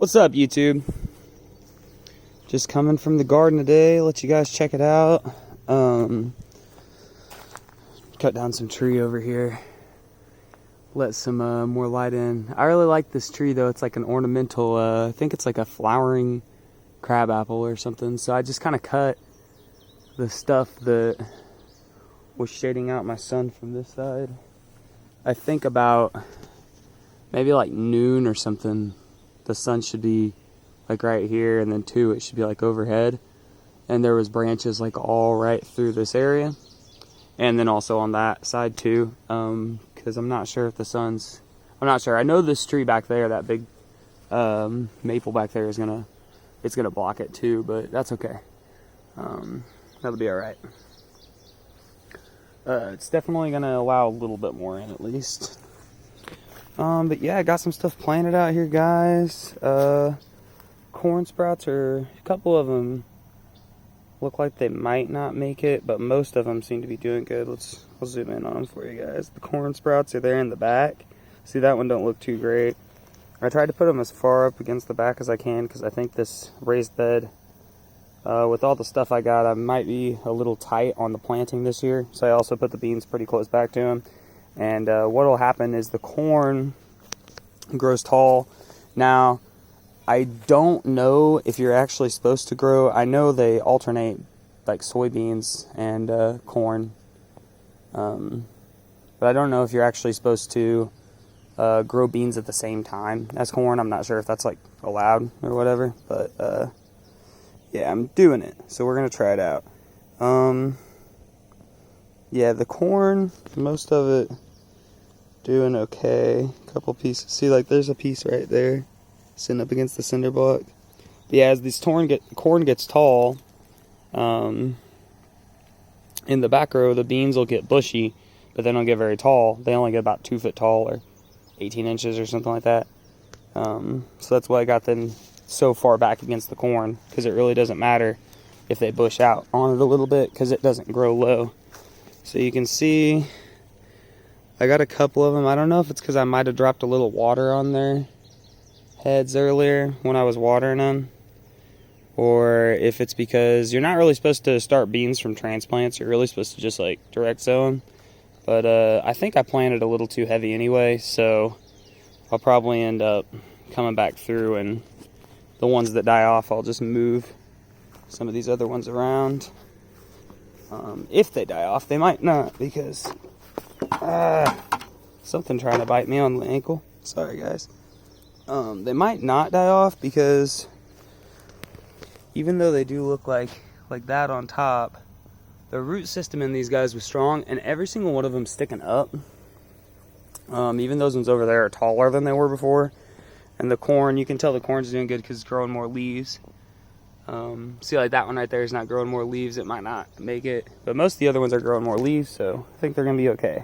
What's up, YouTube? Just coming from the garden today, let you guys check it out. Cut down some tree over here, let some more light in. I really like this tree though. It's like an ornamental, I think it's like a flowering crabapple or something. So I just kind of cut the stuff that was shading out my sun from this side. I think about maybe like noon or something, the sun should be like right here, and then 2 it should be like overhead, and there was branches like all right through this area, and then also on that side too, because I'm not sure if the sun's, I'm not sure. I know this tree back there, that big maple back there, is gonna block it too, but that's okay. That'll be all right. It's definitely gonna allow a little bit more in, at least. But yeah, I got some stuff planted out here, guys. Corn sprouts, are a couple of them look like they might not make it, but most of them seem to be doing good. I'll zoom in on them for you guys. The corn sprouts are there in the back. See, that one don't look too great. I tried to put them as far up against the back as I can, because I think this raised bed, with all the stuff I got, I might be a little tight on the planting this year. So I also put the beans pretty close back to them. And what will happen is the corn grows tall. Now, I don't know if you're actually supposed to grow. I know they alternate like soybeans and corn. But I don't know if you're actually supposed to grow beans at the same time as corn. I'm not sure if that's like allowed or whatever. But yeah, I'm doing it. So we're going to try it out. Yeah, the corn, most of it doing okay. A couple pieces. See, like there's a piece right there sitting up against the cinder block. But yeah, as this corn gets tall, in the back row, the beans will get bushy, but they don't get very tall. They only get about 2 foot tall, or 18 inches or something like that. So that's why I got them so far back against the corn, because it really doesn't matter if they bush out on it a little bit, because it doesn't grow low. So you can see I got a couple of them. I don't know if it's because I might have dropped a little water on their heads earlier when I was watering them, or if it's because you're not really supposed to start beans from transplants. You're really supposed to just like direct sow them. But I think I planted a little too heavy anyway, so I'll probably end up coming back through, and the ones that die off, I'll just move some of these other ones around. If they die off, they might not, because something trying to bite me on the ankle. Sorry, guys. They might not die off, because even though they do look like that on top, the root system in these guys was strong, and every single one of them sticking up. Even those ones over there are taller than they were before. And the corn, you can tell the corn's doing good because it's growing more leaves. See, like that one right there is not growing more leaves. It might not make it, but most of the other ones are growing more leaves, so I think they're gonna be okay.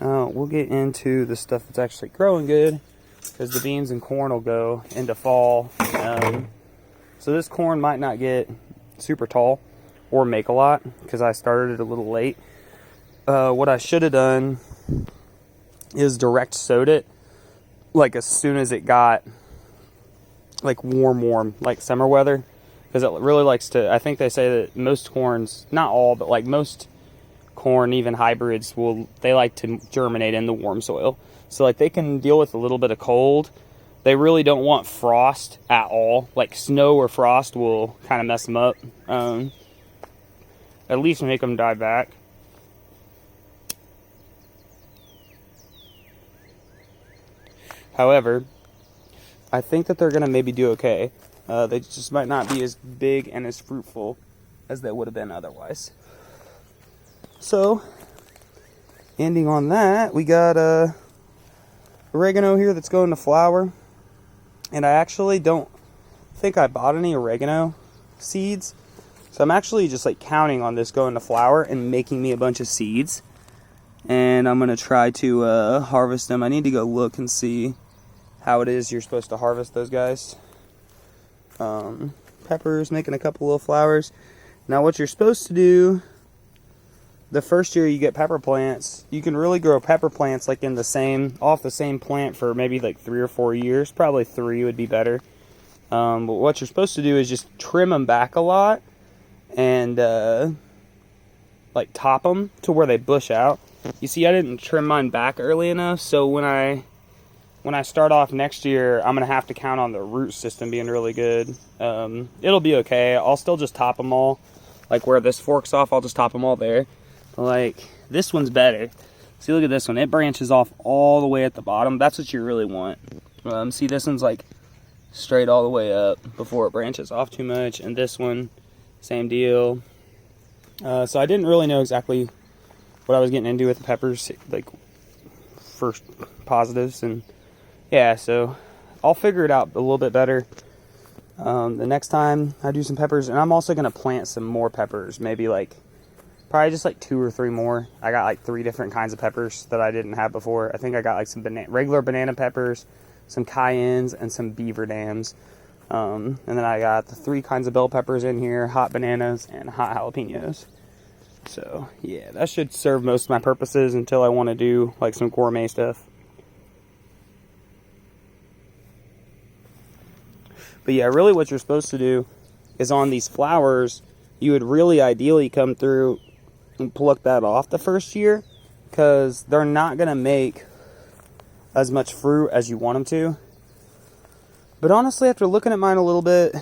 We'll get into the stuff that's actually growing good, because the beans and corn will go into fall. So this corn might not get super tall or make a lot, because I started it a little late. What I should have done is direct sowed it like as soon as it got like warm, like summer weather. Because it really likes to, I think they say that most corns, not all, but like most corn, even hybrids, they like to germinate in the warm soil. So like they can deal with a little bit of cold. They really don't want frost at all. Like snow or frost will kind of mess them up. At least make them die back. However, I think that they're going to maybe do okay. They just might not be as big and as fruitful as they would have been otherwise. So, ending on that, we got oregano here that's going to flower. And I actually don't think I bought any oregano seeds. So I'm actually just like counting on this going to flower and making me a bunch of seeds. And I'm going to try to harvest them. I need to go look and see how it is you're supposed to harvest those guys. Peppers, making a couple little flowers. Now what you're supposed to do, the first year you get pepper plants, you can really grow pepper plants like off the same plant for maybe like 3 or 4 years. Probably 3 would be better. But what you're supposed to do is just trim them back a lot and like top them to where they bush out. You see, I didn't trim mine back early enough, so when I start off next year, I'm gonna have to count on the root system being really good. It'll be okay. I'll still just top them all, like where this forks off. I'll just top them all there. Like this one's better. See, look at this one. It branches off all the way at the bottom. That's what you really want. See, this one's like straight all the way up before it branches off too much, and this one, same deal. So I didn't really know exactly what I was getting into with the peppers, like first positives, and yeah, so I'll figure it out a little bit better the next time I do some peppers. And I'm also going to plant some more peppers, maybe like probably just like 2 or 3 more. I got like 3 different kinds of peppers that I didn't have before. I think I got like some regular banana peppers, some cayennes, and some beaver dams. And then I got the 3 kinds of bell peppers in here, hot bananas and hot jalapenos. So yeah, that should serve most of my purposes until I want to do like some gourmet stuff. But yeah, really what you're supposed to do is on these flowers, you would really ideally come through and pluck that off the first year, because they're not going to make as much fruit as you want them to. But honestly, after looking at mine a little bit,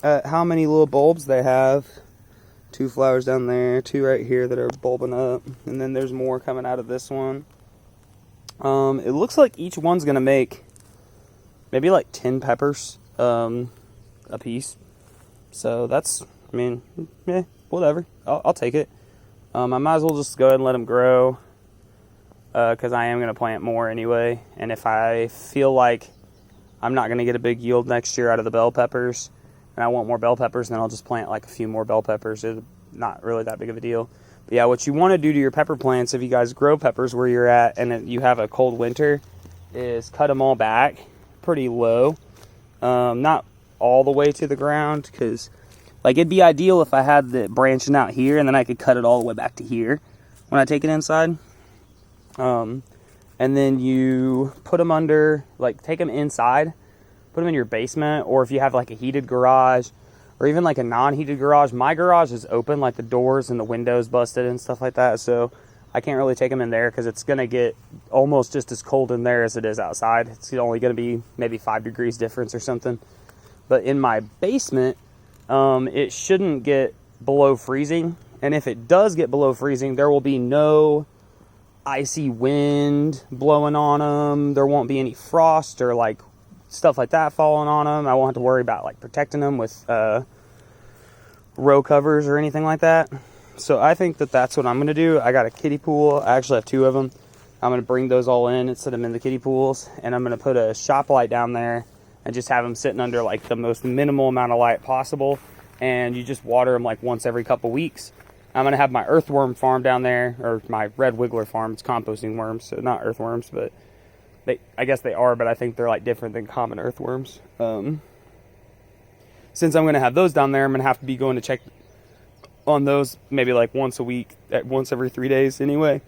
at how many little bulbs they have, 2 flowers down there, 2 right here that are bulbing up, and then there's more coming out of this one. It looks like each one's going to make maybe like 10 peppers a piece. So that's, I mean, yeah, whatever. I'll take it. I might as well just go ahead and let them grow, because I am going to plant more anyway. And if I feel like I'm not going to get a big yield next year out of the bell peppers, and I want more bell peppers, then I'll just plant like a few more bell peppers. It's not really that big of a deal. But yeah, what you want to do to your pepper plants, if you guys grow peppers where you're at and you have a cold winter, is cut them all back pretty low. Not all the way to the ground, because like it'd be ideal if I had the branching out here and then I could cut it all the way back to here when I take it inside. And then you put them under, like take them inside, put them in your basement, or if you have like a heated garage or even like a non-heated garage. My garage is open, like the doors and the windows busted and stuff like that, so I can't really take them in there because it's going to get almost just as cold in there as it is outside. It's only going to be maybe 5 degrees difference or something. But in my basement, it shouldn't get below freezing. And if it does get below freezing, there will be no icy wind blowing on them. There won't be any frost or like stuff like that falling on them. I won't have to worry about like protecting them with row covers or anything like that. So I think that that's what I'm going to do. I got a kiddie pool. I actually have 2 of them. I'm going to bring those all in and set them in the kiddie pools. And I'm going to put a shop light down there and just have them sitting under like the most minimal amount of light possible. And you just water them like once every couple weeks. I'm going to have my earthworm farm down there, or my red wiggler farm. It's composting worms, so not earthworms, but I guess they are, but I think they're like different than common earthworms. Since I'm going to have those down there, I'm going to have to be going to check on those maybe like once a week, once every 3 days anyway.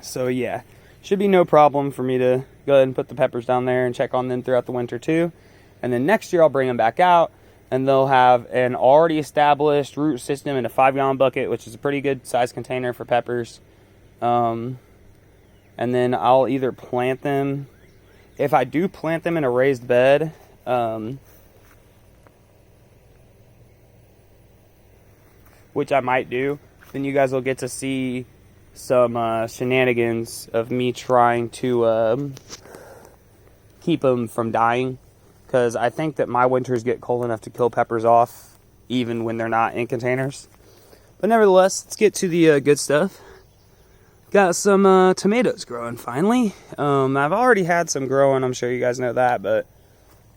So yeah, should be no problem for me to go ahead and put the peppers down there and check on them throughout the winter too. And then next year I'll bring them back out, and they'll have an already established root system in a 5-gallon bucket, which is a pretty good size container for peppers. And then I'll either plant them, if I do plant them in a raised bed, which I might do, then you guys will get to see some shenanigans of me trying to keep them from dying, because I think that my winters get cold enough to kill peppers off even when they're not in containers. But nevertheless, let's get to the good stuff. Got some tomatoes growing finally. I've already had some growing, I'm sure you guys know that, but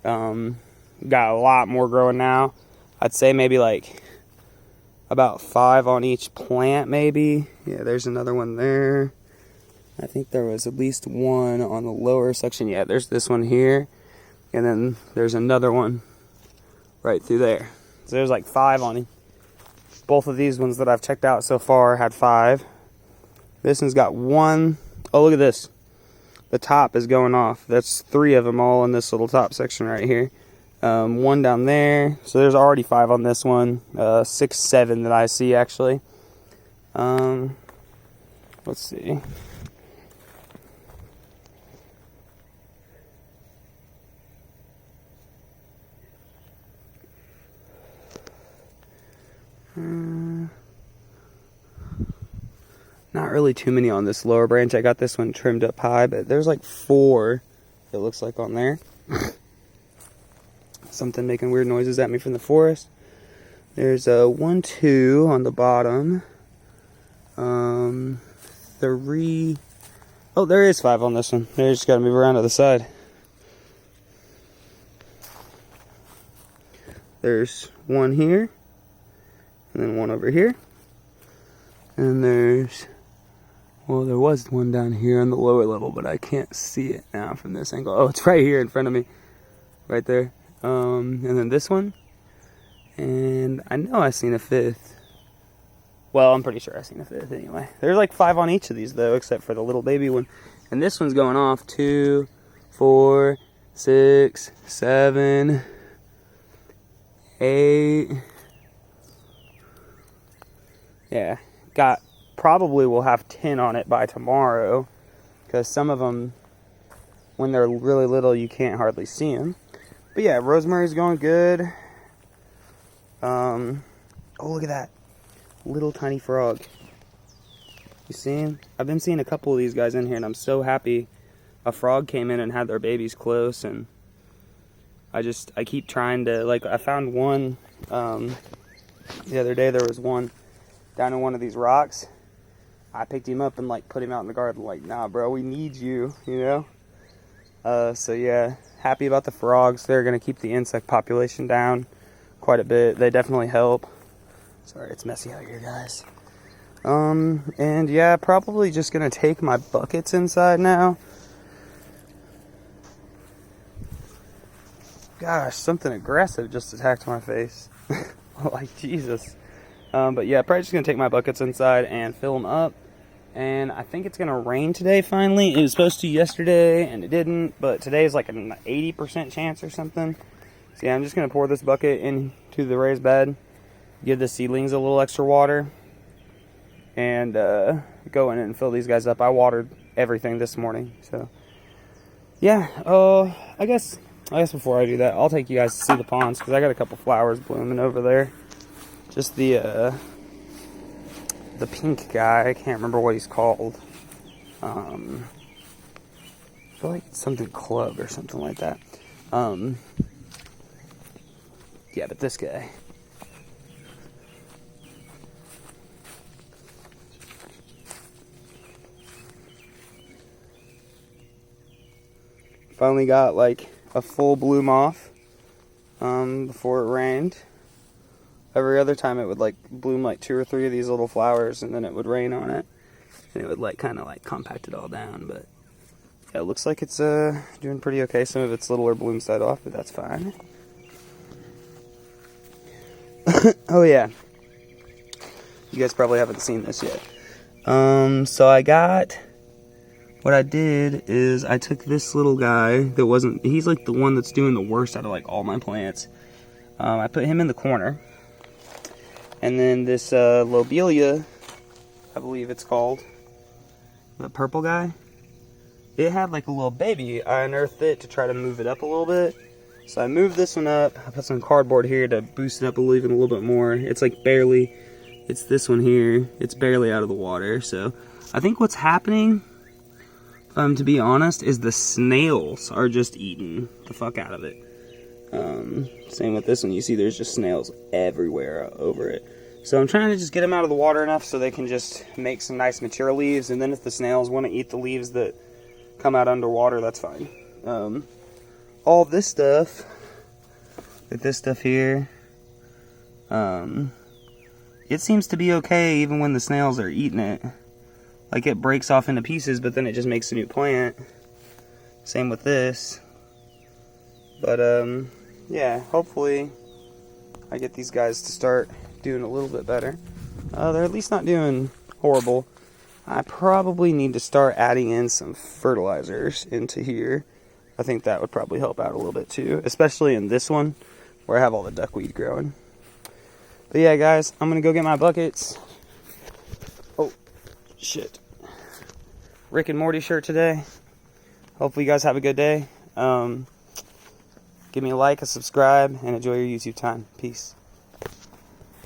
got a lot more growing now. I'd say maybe like about 5 on each plant maybe. Yeah, there's another one there. I think there was at least one on the lower section. Yeah, there's this one here, and then there's another one right through there. So there's like 5 on it. Both of these ones that I've checked out so far had 5. This one's got 1. Oh, look at this. the top is going off. That's 3 of them all in this little top section right here. 1 down there. So there's already 5 on this one. 6, 7 that I see actually. Let's see. Not really too many on this lower branch. I got this one trimmed up high, but there's like 4, it looks like, on there. Something making weird noises at me from the forest. There's 1, 2 on the bottom. 3. Oh, there is 5 on this one. They just got to move around to the side. There's 1 here, and then 1 over here. And there's, well, there was 1 down here on the lower level, but I can't see it now from this angle. Oh, it's right here in front of me, right there. And then this one, and I know I've seen a 5th. Well, I'm pretty sure I've seen a 5th anyway. There's like 5 on each of these though, except for the little baby one. And this one's going off 2, 4, 6, 7, 8. Yeah, probably will have 10 on it by tomorrow, because some of them, when they're really little, you can't hardly see them. But yeah, rosemary's going good. Oh, look at that little tiny frog. You see him? I've been seeing a couple of these guys in here, and I'm so happy a frog came in and had their babies close. And I keep trying to, like, I found one the other day. There was one down in one of these rocks. I picked him up and like put him out in the garden, like, nah bro, we need you, you know. So yeah, happy about the frogs. They're gonna keep the insect population down quite a bit. They definitely help. Sorry, it's messy out here, guys. And yeah, probably just gonna take my buckets inside now. Gosh, something aggressive just attacked my face. Like, Jesus. But yeah, probably just gonna take my buckets inside and fill them up. And I think it's gonna rain today finally. It was supposed to yesterday and it didn't, but today is like an 80% chance or something. So yeah, I'm just gonna pour this bucket into the raised bed, give the seedlings a little extra water, and go in and fill these guys up. I watered everything this morning, so yeah. I guess before I do that, I'll take you guys to see the ponds, because I got a couple flowers blooming over there. Just the pink guy, I can't remember what he's called. I feel like it's something club or something like that. Yeah, but this guy. Finally got like a full bloom off before it rained. Every other time it would like bloom like 2 or 3 of these little flowers, and then it would rain on it, and it would like kind of like compact it all down. But yeah, it looks like it's doing pretty okay. Some of its littler blooms died off, but that's fine. Oh yeah, you guys probably haven't seen this yet. So what I did is I took this little guy that he's like the one that's doing the worst out of like all my plants. I put him in the corner. And then this lobelia, I believe it's called, the purple guy, it had like a little baby. I unearthed it to try to move it up a little bit. So I moved this one up. I put some cardboard here to boost it up even a little bit more. It's like barely, it's this one here, it's barely out of the water. So I think what's happening, to be honest, is the snails are just eating the fuck out of it. Same with this one. You see there's just snails everywhere over it. So I'm trying to just get them out of the water enough so they can just make some nice mature leaves. And then if the snails want to eat the leaves that come out underwater, that's fine. All this stuff, like this stuff here, it seems to be okay even when the snails are eating it. Like, it breaks off into pieces, but then it just makes a new plant. Same with this. But yeah, hopefully I get these guys to start doing a little bit better. They're at least not doing horrible. I probably need to start adding in some fertilizers into here. I think that would probably help out a little bit too, especially in this one where I have all the duckweed growing. But yeah, guys, I'm gonna go get my buckets. Oh, shit. Rick and Morty shirt today. Hopefully you guys have a good day. Give me a like, a subscribe, and enjoy your YouTube time. Peace.